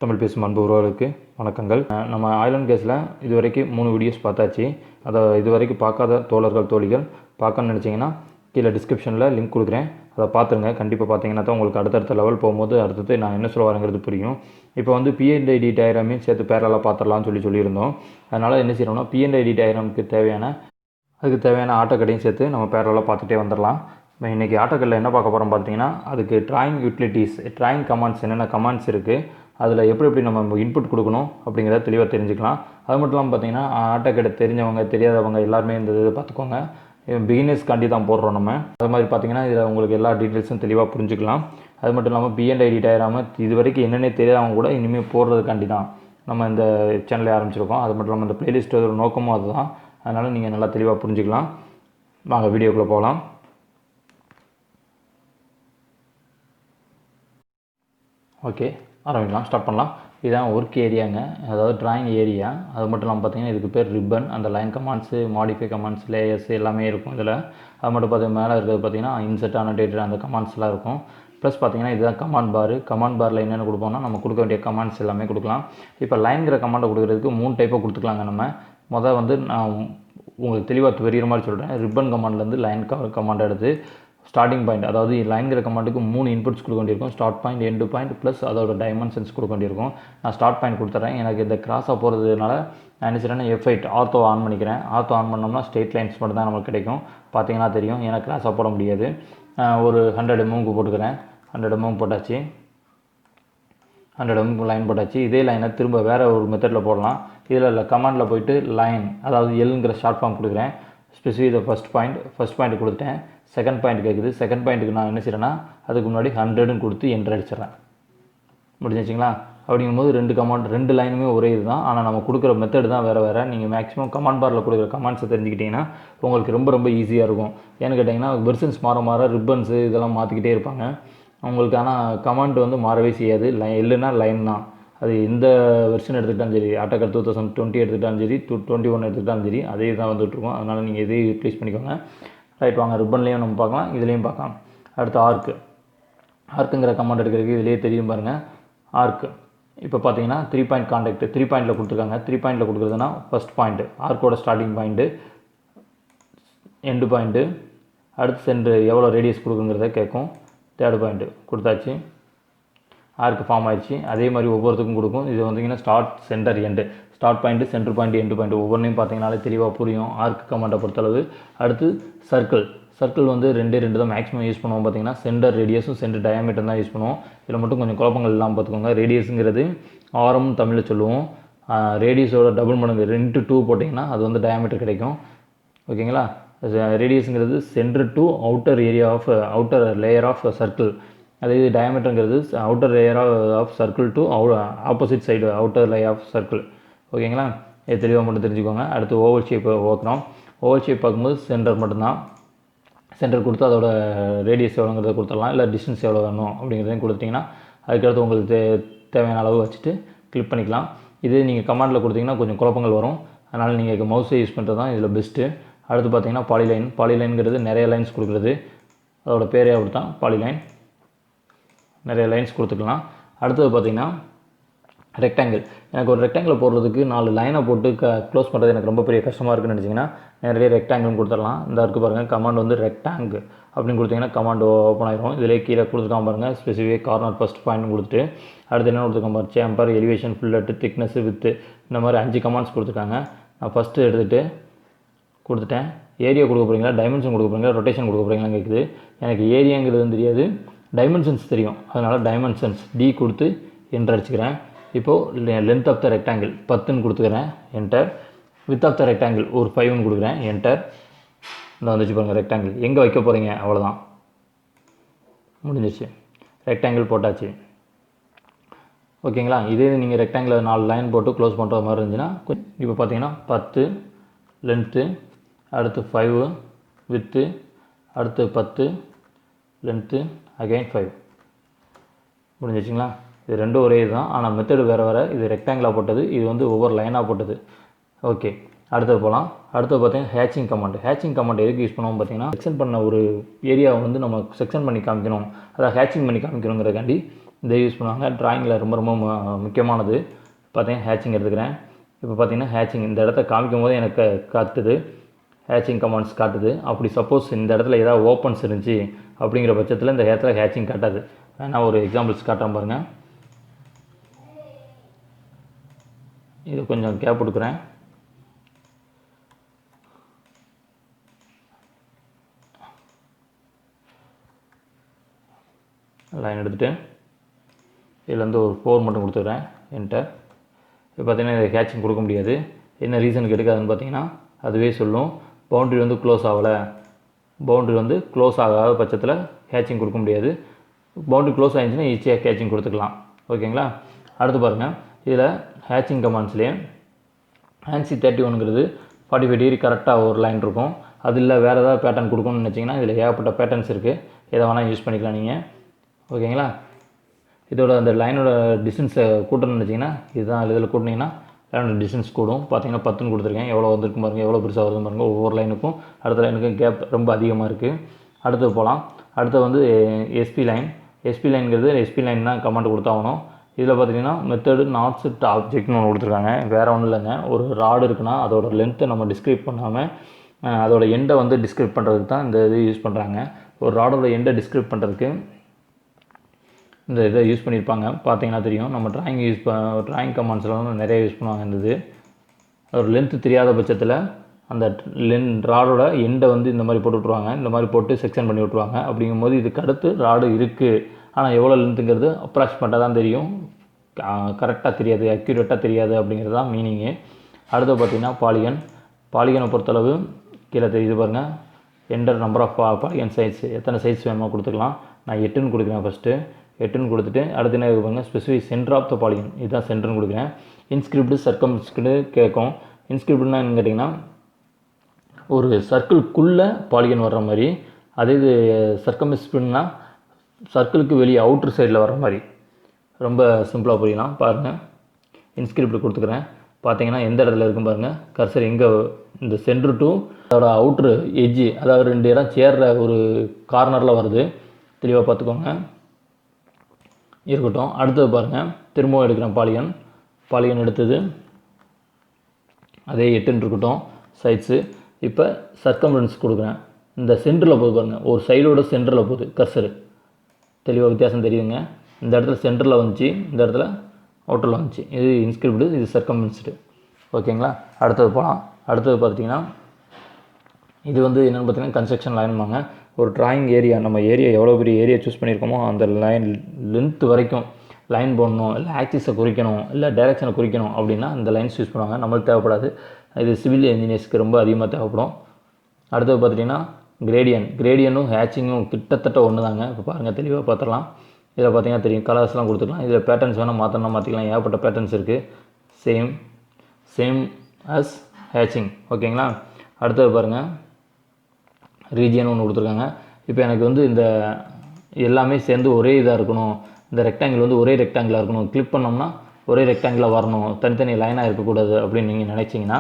தமிழ் பேசும் அன்பு உறவுகளுக்கு வணக்கங்கள். நம்ம ஆயில் அண்ட் கேஸில் இதுவரைக்கும் 3 வீடியோஸ் பார்த்தாச்சு. அதை இதுவரைக்கும் பார்க்காத தோழர்கள் தோழிகள் பார்க்கணும்னு நினச்சிங்கன்னா கீழே டிஸ்கிரிப்ஷனில் லிங்க் கொடுக்குறேன், அதை பார்த்துருங்க. கண்டிப்பாக பார்த்தீங்கன்னா தான் உங்களுக்கு அடுத்தடுத்த லெவல் போகும்போது அடுத்தது நான் என்ன சொல்ல வரேங்கிறது புரியும். இப்போ வந்து P&ID டயக்ராமையும் சேர்த்து பேரலாக பார்த்துடலாம்னு சொல்லியிருந்தோம். அதனால் என்ன செய்யணும்னா P&ID டயக்ராமுக்கு அதுக்கு தேவையான ஆட்டோகேடையும் சேர்த்து நம்ம பேரலாக பார்த்துட்டே வந்துடலாம். இன்றைக்கி ஆட்டோகேடில் என்ன பார்க்க போகிறோம் பார்த்தீங்கன்னா, அதுக்கு ட்ராயிங் யூட்டிலிட்டிஸ், ட்ராயிங் கமாண்ட்ஸ், என்னென்ன கமாண்ட்ஸ் இருக்குது, அதில் எப்படி நம்ம இன்புட் கொடுக்கணும் அப்படிங்கிறத தெளிவாக தெரிஞ்சுக்கலாம். அது மட்டும் இல்லாமல் பார்த்தீங்கன்னா ஆட்டோகேட் தெரிஞ்சவங்க தெரியாதவங்க எல்லாருமே இந்த இதை பார்த்துக்கோங்க. பிகினர்ஸ்காண்டி தான் போடுறோம் நம்ம. அது மாதிரி பார்த்தீங்கன்னா இதில் உங்களுக்கு எல்லா டீட்டெயில்ஸும் தெளிவாக புரிஞ்சுக்கலாம். அது மட்டும் இல்லாமல் P&ID டயக்ராமு இது வரைக்கும் என்னென்ன தெரியாதவங்க கூட இனிமேல் போடுறதுக்காண்டி தான் நம்ம இந்த சேனலை ஆரம்பிச்சிருக்கோம். அது மட்டும் இல்லாமல் இந்த ப்ளேலிஸ்ட்டோட நோக்கமும் அதுதான். அதனால் நீங்கள் நல்லா தெளிவாக புரிஞ்சுக்கலாம். வாங்க வீடியோக்குள்ளே போகலாம். ஓகே, ஆரம்பிக்கலாம், ஸ்டார்ட் பண்ணலாம். இதுதான் ஒர்க் ஏரியாங்க, அதாவது ட்ராயிங் ஏரியா. அது மட்டும் இல்லாமல் பார்த்தீங்கன்னா இதுக்கு பேர் ரிப்பன். அந்த line commands, modify commands, layers எல்லாமே இருக்கும் இதில். அது மட்டும் பார்த்தீங்கன்னா மேலே இருக்கிறது பார்த்தீங்கன்னா இன்செர்ட், அனோடேட்டட் அந்த கமாண்ட்ஸ்லாம் இருக்கும். ப்ளஸ் பார்த்தீங்கன்னா இதுதான் கமாண்ட் பார். கமாண்ட் பாரில் என்னென்ன கொடுப்போம்னா நம்ம கொடுக்க வேண்டிய கமாண்ட்ஸ் எல்லாமே கொடுக்கலாம். இப்போ லைன்கிற கமாண்டை கொடுக்குறதுக்கு 3 டைப்பாக கொடுத்துக்கலாங்க. நம்ம முதல் வந்து நான் உங்களுக்கு தெளிவாக தெரிகிற மாதிரி சொல்கிறேன். ரிப்பன் கமாண்ட்லேருந்து லைன் கமாண்ட் எடுத்து ஸ்டார்டிங் பாயிண்ட், அதாவது லைன்கிற கமாண்டுக்கு 3 இன்புட்ஸ் கொடுக்க வேண்டியிருக்கும். Start point, end point, plus அதோட டைமென்ஷன்ஸ் கொடுக்க வேண்டியிருக்கும். நான் ஸ்டார்ட் பாயிண்ட் கொடுத்துட்றேன். எனக்கு இந்த கிராஸாக போகிறதுனால நான் என்ன செய்கிறேன்னா F8 ஆர்த்தோ ஆன் பண்ணிக்கிறேன். ஆர்த்தோ ஆன் பண்ணோம்னா ஸ்ட்ரெயிட் லைன்ஸ் மட்டும் தான் நமக்கு கிடைக்கும். பார்த்தீங்கன்னா தெரியும், ஏன்னா கிராஸாக போட முடியாது. ஒரு 100 mm போட்டுக்கிறேன். 100 mm போட்டாச்சு. 100 mm லைன் போட்டாச்சு. இதே லைனை திரும்ப வேறு ஒரு மெத்தடில் போடலாம். இதில் கமாண்டில் போய்ட்டு லைன், அதாவது எல்ங்கிற ஷார்ட் ஃபார்ம் கொடுக்குறேன். ஸ்பெசிஃபிக் த ஃபஸ்ட் பாயிண்ட் கொடுத்துட்டேன். செகண்ட் பாயிண்ட் கேட்குது. செகண்ட் பாயிண்ட்டுக்கு நான் என்ன செய்கிறேன்னா அதுக்கு முன்னாடி 100ன்னு கொடுத்து என்ட்ரு அடிச்சிடறேன். முடிஞ்சிச்சிங்களா? அப்படிங்கும்போது 2 கமாண்ட், 2 லைனுமே ஒரே இது தான். ஆனால் நம்ம கொடுக்குற மெத்தட் தான் வேறு. நீங்கள் மேக்ஸிமம் கமாண்ட் பாரில் கொடுக்குற கமாண்ட்ஸை தெரிஞ்சுக்கிட்டிங்கன்னா உங்களுக்கு ரொம்ப ஈஸியாக இருக்கும். ஏன்னு கேட்டிங்கன்னா வெர்ஷன்ஸ் மாற ரிப்பன்ஸு இதெல்லாம் மாற்றிக்கிட்டே இருப்பாங்க உங்களுக்கு. ஆனால் கமாண்ட் வந்து மாறவே செய்யாது. இல்லைன்னா லைன் தான். அது எந்த வெர்ஷன் எடுத்துக்கிட்டாலும் சரி, ஆட்டோகேட் 2020 எடுத்துக்கிட்டாலும் சரி, 21 எடுத்துக்கிட்டாலும் சரி, அதே தான் வந்துட்டுருக்கும். அதனால் நீங்கள் எதையும் யூட்டிலைஸ் பண்ணிக்கோங்க. ரைட், வாங்க ரிப்பன்லேயும் நம்ம பார்க்கலாம், இதுலேயும் பார்க்கலாம். அடுத்து ஆர்க்குங்கிற கமாண்ட் எடுக்கிறதுக்கு இதிலேயே தெரியும் பாருங்கள். ஆர்க்கு இப்போ பார்த்தீங்கன்னா 3 பாயிண்ட் கான்டாக்ட் 3 பாயிண்டில் கொடுத்துருக்காங்க. 3 பாயிண்டில் கொடுக்குறதுனா ஃபஸ்ட் பாயிண்ட்டு, ஆர்க்கோட ஸ்டார்டிங் பாயிண்ட்டு, எண்டு பாயிண்ட்டு, அடுத்து சென்டர் எவ்வளோ ரேடியஸ் கொடுக்குங்கிறத கேட்கும். தேர்டு பாயிண்ட்டு கொடுத்தாச்சு. ஆர்க்கு ஃபார்ம் ஆயிடுச்சு. அதே மாதிரி ஒவ்வொருத்துக்கும் கொடுக்கும். இது வந்தீங்கன்னா start, centre, end. Start point, centre point, end point ஒவ்வொன்றையும் பார்த்தீங்கனாலே தெளிவாக புரியும் ஆர்க் கமாண்டை பொறுத்தளவு. அடுத்து சர்க்கிள் வந்து 2 தான் மேக்ஸிமம் யூஸ் பண்ணுவோம். பார்த்தீங்கன்னா சென்டர் ரேடியஸும் சென்டர் டயாமீட்டர் தான் யூஸ் பண்ணுவோம். இதில் மட்டும் கொஞ்சம் குழப்பங்கள் இல்லாமல் பார்த்துக்கோங்க. ரேடியஸுங்கிறது ஆரம் தமிழில் சொல்லுவோம். ரேடியஸோட டபுள் மடங்கு 2 போட்டிங்கன்னா அது வந்து டயாமீட்டர் கிடைக்கும். ஓகேங்களா? ரேடியஸுங்கிறது center to outer layer of circle. அதே டயாமீட்டருங்கிறது outer layer of circle to opposite side outer layer of circle. ஓகேங்களா? இது தெளிவாக மட்டும் தெரிஞ்சுக்கோங்க. அடுத்து ஓவல் ஷேப் ஓக்குறோம். ஓவல் ஷேப் பார்க்கும்போது சென்டர் மட்டும்தான். சென்டர் கொடுத்து அதோட ரேடியஸ் எவ்வளோங்கிறத கொடுத்துடலாம். இல்லை டிஸ்டன்ஸ் எவ்வளோ வேணும் அப்படிங்கிறதையும் கொடுத்தீங்கன்னா அதுக்கடுத்து உங்களுக்கு தேவையான அளவு வச்சுட்டு கிளிக் பண்ணிக்கலாம். இது நீங்கள் கமாண்டில் கொடுத்தீங்கன்னா கொஞ்சம் குழப்பங்கள் வரும். அதனால் நீங்கள் மவுஸை யூஸ் பண்ணுறது தான் இதில் பெஸ்ட்டு. அடுத்து பார்த்தீங்கன்னா பாலிலைன்ங்கிறது நிறைய லைன்ஸ் கொடுக்குறது. அதோட பேரே அப்படி தான், பாலிலைன். நிறைய லைன்ஸ் கொடுத்துக்கலாம். அடுத்தது பார்த்திங்கன்னா ரெக்டாங்கிள். எனக்கு ஒரு ரெக்டாங்கிள் போடுறதுக்கு 4 லைனை போட்டு க்ளோஸ் பண்ணுறது எனக்கு ரொம்ப பெரிய கஷ்டமாக இருக்குன்னு நினச்சிங்கன்னா நிறைய ரெக்டாங்கிள்னு கொடுத்துடலாம். இந்த இருக்குது பாருங்கள், கமாண்ட் வந்து ரெக்டாங்கு அப்படின்னு கொடுத்தீங்கன்னா கமாண்ட் ஓப்பன் ஆகிரும். இதிலே கீழே கொடுத்துருக்காம பாருங்கள், ஸ்பெசிஃபிக் கார்னர் ஃபஸ்ட் பாயிண்ட் கொடுத்துட்டு அடுத்து என்ன கொடுத்துருக்காம பாருங்கள், chamber, elevation, fillet, thickness, with, இந்த மாதிரி 5 கமாண்ட்ஸ் கொடுத்துருக்காங்க. நான் ஃபஸ்ட்டு எடுத்துகிட்டு கொடுத்துட்டேன். ஏரியா கொடுக்க போகிறீங்களா, டைமென்ஷன் கொடுக்க போகிறீங்களா, ரொட்டேஷன் கொடுக்க போகிறீங்களா கேட்குது. எனக்கு ஏரியாங்கிறது தெரியாது, டைமென்ஷன்ஸ் தெரியும். அதனால் டைமென்ஷன்ஸ் டி கொடுத்து என்டர் அடிச்சுக்கிறேன். இப்போது லென்த் ஆஃப் த ரெக்டாங்கிள் 10ன்னு கொடுத்துக்கிறேன், enter. Width of the rectangle ஒரு 5ன்னு கொடுக்குறேன், என்டர். இந்த வந்துச்சு பாருங்கள் ரெக்டாங்கிள். எங்கே வைக்க போகிறீங்க அவ்வளோதான், முடிஞ்சிச்சு. ரெக்டாங்கிள் போட்டாச்சு. ஓகேங்களா? இதே நீங்கள் ரெக்டாங்கிளில் 4 லைன் போட்டு க்ளோஸ் பண்ணுற மாதிரி இருந்துச்சுன்னா இப்போ பார்த்தீங்கன்னா 10 லென்த்து, அடுத்து 5 வித்து, அடுத்து 10 லென்த்து, அகைன் 5. முடிஞ்சிச்சிங்களா? இது 2 ஒரே தான், ஆனால் மெத்தடு வேறு. இது ரெக்டாங்கிளாக போட்டது, இது வந்து ஒவ்வொரு லைனாக போட்டது. ஓகே, அடுத்தது போகலாம். அடுத்தது பார்த்தீங்கன்னா ஹேச்சிங் கமாண்ட் எதுக்கு யூஸ் பண்ணுவோம் பார்த்தீங்கன்னா, செக்ஷன் பண்ண ஒரு ஏரியாவை வந்து நம்ம செக்ஷன் பண்ணி காமிக்கணும், அதாவது ஹேச்சிங் பண்ணி காமிக்கணுங்கிறதுக்காண்டி இதை யூஸ் பண்ணுவாங்க. டிராயிங்கில் ரொம்ப ரொம்ப முக்கியமானது பார்த்தீங்கன்னா ஹேட்சிங் எடுத்துக்கிறேன். இப்போ பார்த்தீங்கன்னா ஹேட்சிங் இந்த இடத்த காமிக்கும் போது எனக்கு காட்டுது, ஹேட்சிங் கமாண்ட்ஸ் காட்டுது. அப்படி சப்போஸ் இந்த இடத்துல ஏதாவது ஓப்பன்ஸ் இருந்துச்சு அப்படிங்கிற பட்சத்தில் இந்த இடத்துல ஹேட்சிங் காட்டாது. நான் ஒரு எக்ஸாம்பிள்ஸ் காட்டுறேன் பாருங்கள். இது கொஞ்சம் கேப் கொடுக்குறேன். லைன் எடுத்துகிட்டு இதில் வந்து ஒரு 4 மட்டும் கொடுத்துக்கிறேன், என்டர். இப்போ பார்த்தீங்கன்னா இது ஹேட்சிங் கொடுக்க முடியாது. என்ன ரீசனுக்கு எடுக்காதுன்னு பார்த்தீங்கன்னா அதுவே சொல்லும் பவுண்ட்ரி வந்து க்ளோஸ் ஆகலை. பவுண்ட்ரி வந்து க்ளோஸ் ஆகாத பட்சத்தில் ஹேட்சிங் கொடுக்க முடியாது. பவுண்ட்ரி க்ளோஸ் ஆகிடுச்சுன்னா ஈஸியாக ஹேட்சிங் கொடுத்துக்கலாம். ஓகேங்களா? அடுத்து பாருங்கள், இதில் ஹேட்சிங் கமாண்ட்ஸ்லேயே ANSI 31ங்கிறது 45 டிகிரி கரெக்டாக ஒரு லைன் இருக்கும். அது இல்லை வேறு ஏதாவது பேட்டர்ன் கொடுக்கணும்னு நினச்சிங்கன்னா இதில் ஏகப்பட்ட பேட்டர்ன்ஸ் இருக்குது, எதை வேணால் யூஸ் பண்ணிக்கலாம் நீங்கள். ஓகேங்களா? இதோட அந்த லைனோட டிஸ்டன்ஸை கூட்டணும்னு நினச்சிங்கன்னா இதுதான் இதில் கூட்டினீங்கன்னா லைனோட டிஸ்டன்ஸ் கூடும். பார்த்தீங்கன்னா 10ன்னு கொடுத்துருக்கேன். எவ்வளோ வந்துருக்கும் பாருங்கள், எவ்வளோ பெருசாக வருதுன்னு பாருங்கள். ஒவ்வொரு லைனுக்கும் அடுத்த லைனுக்கும் கேப் ரொம்ப அதிகமாக இருக்குது. அடுத்து போகலாம். அடுத்து வந்து எஸ்பி லைன். எஸ்பி லைனுங்கிறது எஸ்பி லைன் தான் கமாண்ட் கொடுத்தாகணும். இதில் பார்த்தீங்கன்னா மெத்தடு நாட் செட் ஆப்ஜெக்ட்னு ஒன்று கொடுத்துருக்காங்க. வேறு ஒன்றும் இல்லைங்க, ஒரு ராடு இருக்குன்னா அதோட லென்த்தை நம்ம டிஸ்கிரைப் பண்ணாமல் அதோட எண்டை வந்து டிஸ்கிரைப் பண்ணுறதுக்கு தான் இந்த இது யூஸ் பண்ணுறாங்க. ஒரு ராடோட எண்டை டிஸ்கிரைப் பண்ணுறதுக்கு இந்த இதை யூஸ் பண்ணியிருப்பாங்க. பார்த்தீங்கன்னா தெரியும், நம்ம ட்ராயிங் கமாண்ட்ஸில் வந்து நிறைய யூஸ் பண்ணுவாங்க. இந்த இது ஒரு லென்த்து தெரியாத பட்சத்தில் அந்த ராடோட எண்டை வந்து இந்த மாதிரி போட்டு விட்ருவாங்க. இந்த மாதிரி போட்டு செக்ஷன் பண்ணி விட்ருவாங்க. அப்படிங்கும்போது இதுக்கு அடுத்து ராடு இருக்குது, ஆனால் எவ்வளோ லென்த்துங்கிறது அப்ராக்சிமேட்டாக தான் தெரியும், கரெக்டாக தெரியாது, அக்யூரேட்டாக தெரியாது அப்படிங்கிறது தான் மீனிங்கு. அடுத்து பார்த்திங்கன்னா பாலிகனை பொறுத்தளவு கீழே தெரியுது பாருங்கள். என்டர் நம்பர் ஆஃப் பாலிகன் சைஸ், எத்தனை சைஸ் வேணுமோ கொடுத்துக்கலாம். நான் 8ன்னு கொடுக்குறேன். ஃபஸ்ட்டு 8ன்னு கொடுத்துட்டு அடுத்து என்ன பாருங்கள், specify center of the polygon, இதுதான் சென்டர்னு கொடுக்குறேன். இன்ஸ்கிரிப்டு சர்க்கம்ஸ்கிரிப்டு கேட்கும். இன்ஸ்கிரிப்டுனா என்னன்னு கேட்டிங்கன்னா ஒரு சர்க்கிள்குள்ளே பாலிகன் வர்ற மாதிரி. அதே இது சர்க்கம்ஸ்கிரிப்டுனா சர்க்கிளுக்கு வெளியே அவுட்ரு சைடில் வர மாதிரி. ரொம்ப சிம்பிளாக புரியலாம் பாருங்கள். இன்ஸ்கிரிப்ட் கொடுத்துக்கிறேன். பார்த்தீங்கன்னா எந்த இடத்துல இருக்கும் பாருங்கள், கர்சர் எங்கே இந்த சென்ட்ரு டு அதோட அவுட்ரு எட்ஜு, அதாவது 2 இடம் சேர்ற ஒரு கார்னரில் வருது. தெளிவாக பார்த்துக்கோங்க, இருக்கட்டும். அடுத்தது பாருங்கள், திரும்பவும் எடுக்கிறேன் பாலிகன் எடுத்தது அதே 8ன்னு இருக்கட்டும் சைட்ஸு. இப்போ சர்க்கம்ஃபரன்ஸ் கொடுக்குறேன். இந்த சென்டரில் போகுது பாருங்கள், ஒரு சைடோட சென்டரில் போகுது கர்சரு. தெளிவாக வித்தியாசம் தெரியுதுங்க. இந்த இடத்துல சென்டரில் வந்துச்சு, இந்த இடத்துல அவுட்டரில் வந்துச்சு. இது இன்ஸ்கிரிப்டு, இது சர்க்கம்ஃபரன்ஸ்டு. ஓகேங்களா? அடுத்தது போகலாம். அடுத்தது பார்த்திங்கன்னா இது வந்து என்னென்னு பார்த்தீங்கன்னா கன்ஸ்ட்ரக்ஷன் லைன்பாங்க. ஒரு ட்ராயிங் ஏரியா, நம்ம ஏரியா எவ்வளோ பெரிய ஏரியா சூஸ் பண்ணியிருக்கோமோ அந்த லைன் லென்த்து வரைக்கும் லைன் போடணும், இல்லை ஆக்சிஸை குறிக்கணும், இல்லை டைரெக்ஷனை குறிக்கணும் அப்படின்னா இந்த லைன்ஸ் யூஸ் பண்ணுவாங்க. நம்மளுக்கு தேவைப்படாது. இது சிவில் இன்ஜினியர்ஸ்க்கு ரொம்ப அதிகமாக தேவைப்படும். அடுத்தது பார்த்துட்டிங்கன்னா கிரேடியனும் ஹேட்சிங்கும் கிட்டத்தட்ட ஒன்று தாங்க. இப்போ பாருங்கள், தெளிவாக பார்த்துடலாம். இதில் பார்த்தீங்கன்னா தெரியும், கலர்ஸ்லாம் கொடுத்துக்கலாம். இதில் பேட்டர்ன்ஸ் வேணால் மாற்றிக்கலாம். ஏகப்பட்ட பேட்டர்ன்ஸ் இருக்குது. சேம் அஸ் ஹேட்சிங். ஓகேங்களா? அடுத்தது பாருங்கள், ரீஜியன் ஒன்று கொடுத்துருக்காங்க. இப்போ எனக்கு வந்து இந்த எல்லாமே சேர்ந்து ஒரே இதாக இருக்கணும், இந்த ரெக்டாங்கிள் வந்து ஒரே ரெக்டாங்கிளாக இருக்கணும், கிளிக் பண்ணோம்னா ஒரே ரெக்டாங்கிளாக வரணும், தனித்தனி லைனாக இருக்கக்கூடாது அப்படின்னு நீங்கள் நினச்சிங்கன்னா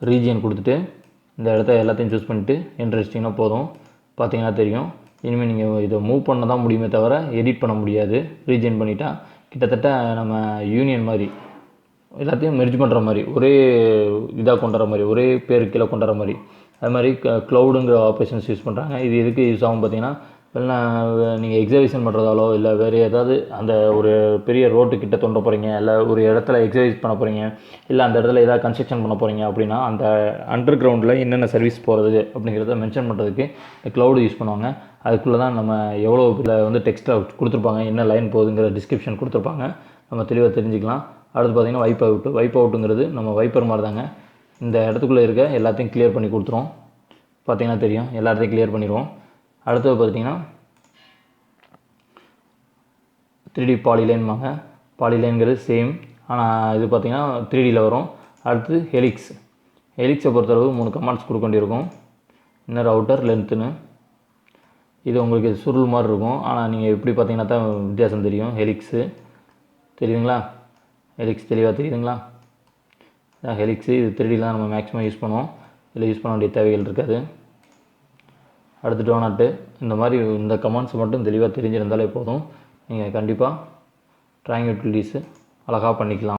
ரீஜியன் கொடுத்துட்டு இந்த இடத்த எல்லாத்தையும் சூஸ் பண்ணிவிட்டு என்டர் அடிச்சிட்டிங்கன்னா போதும். பார்த்தீங்கன்னா தெரியும். இனிமேல் நீங்கள் இதை மூவ் பண்ண தான் முடியுமே தவிர எடிட் பண்ண முடியாது. ரீஜியன் பண்ணிட்டா கிட்டத்தட்ட நம்ம யூனியன் மாதிரி எல்லாத்தையும் மெர்ஜ் பண்ணுற மாதிரி, ஒரே இதாக கொண்டு வர மாதிரி, ஒரே பேர் கீழே கொண்டு வர மாதிரி. அது மாதிரி க்ளவுடுங்கிற ஆப்ரேஷன்ஸ் யூஸ் பண்ணுறாங்க. இது எதுக்கு யூஸ் ஆகும் பார்த்தீங்கன்னா, இல்லைனா நீங்கள் எக்ஸிபிஷன் பண்ணுறதாலோ, இல்லை வேறு ஏதாவது அந்த ஒரு பெரிய ரோட்டுக்கிட்ட தோன்ற போகிறீங்க, இல்லை ஒரு இடத்துல எக்ஸிபிட் பண்ண போகிறீங்க, இல்லை அந்த இடத்துல ஏதாவது கன்ஸ்ட்ரக்ஷன் பண்ண போகிறீங்க அப்படின்னா அந்த அண்டர் கிரவுண்டில் என்னென்ன சர்வீஸ் போகிறது அப்படிங்கிறத மென்ஷன் பண்ணுறதுக்கு இந்த க்ளவுடு யூஸ் பண்ணுவாங்க. அதுக்குள்ளே தான் நம்ம எவ்வளோ இதில் வந்து டெக்ஸ்ட்டாக கொடுத்துருப்பாங்க, என்ன லைன் போகுதுங்கிற டிஸ்கிரிப்ஷன் கொடுத்துருப்பாங்க, நம்ம தெளிவாக தெரிஞ்சுக்கலாம். அடுத்து பார்த்திங்கன்னா வைப் அவுட்டுங்கிறது நம்ம வைப்பர் மாதிரி தாங்க. இந்த இடத்துக்குள்ளே இருக்க எல்லாத்தையும் கிளியர் பண்ணி கொடுத்துரும். பார்த்திங்கன்னா தெரியும், எல்லா இடத்தையும் கிளியர் பண்ணிடுவோம். அடுத்தது பார்த்திங்கன்னா 3D பாலிலைன்பாங்க. பாலிலைன்கிறது சேம், ஆனால் இது பார்த்திங்கன்னா 3Dயில் வரும். அடுத்து ஹெலிக்ஸை பொறுத்தளவு 3 கமாண்ட்ஸ் கொடுக்க வேண்டியிருக்கும். இன்னர் அவுட்டர் லென்த்துன்னு. இது உங்களுக்கு சுருள் மாதிரி இருக்கும், ஆனால் நீங்கள் எப்படி பார்த்தீங்கன்னா தான் வித்தியாசம் தெரியும். ஹெலிக்ஸு தெரியுதுங்களா? ஹெலிக்ஸ் தெளிவாக தெரியுதுங்களா? ஹெலிக்ஸு இது 3Dயில் தான் நம்ம மேக்ஸிமம் யூஸ் பண்ணுவோம். இதில் யூஸ் பண்ண வேண்டிய தேவைகள் இருக்காது. அடுத்து டோனட்டு. இந்த மாதிரி இந்த கமாண்ட்ஸ் மட்டும் தெளிவாக தெரிஞ்சிருந்தாலே போதும். நீங்கள் கண்டிப்பாக ட்ராயிங் யூட்டிலிட்டிஸு அழகாக பண்ணிக்கலாம்.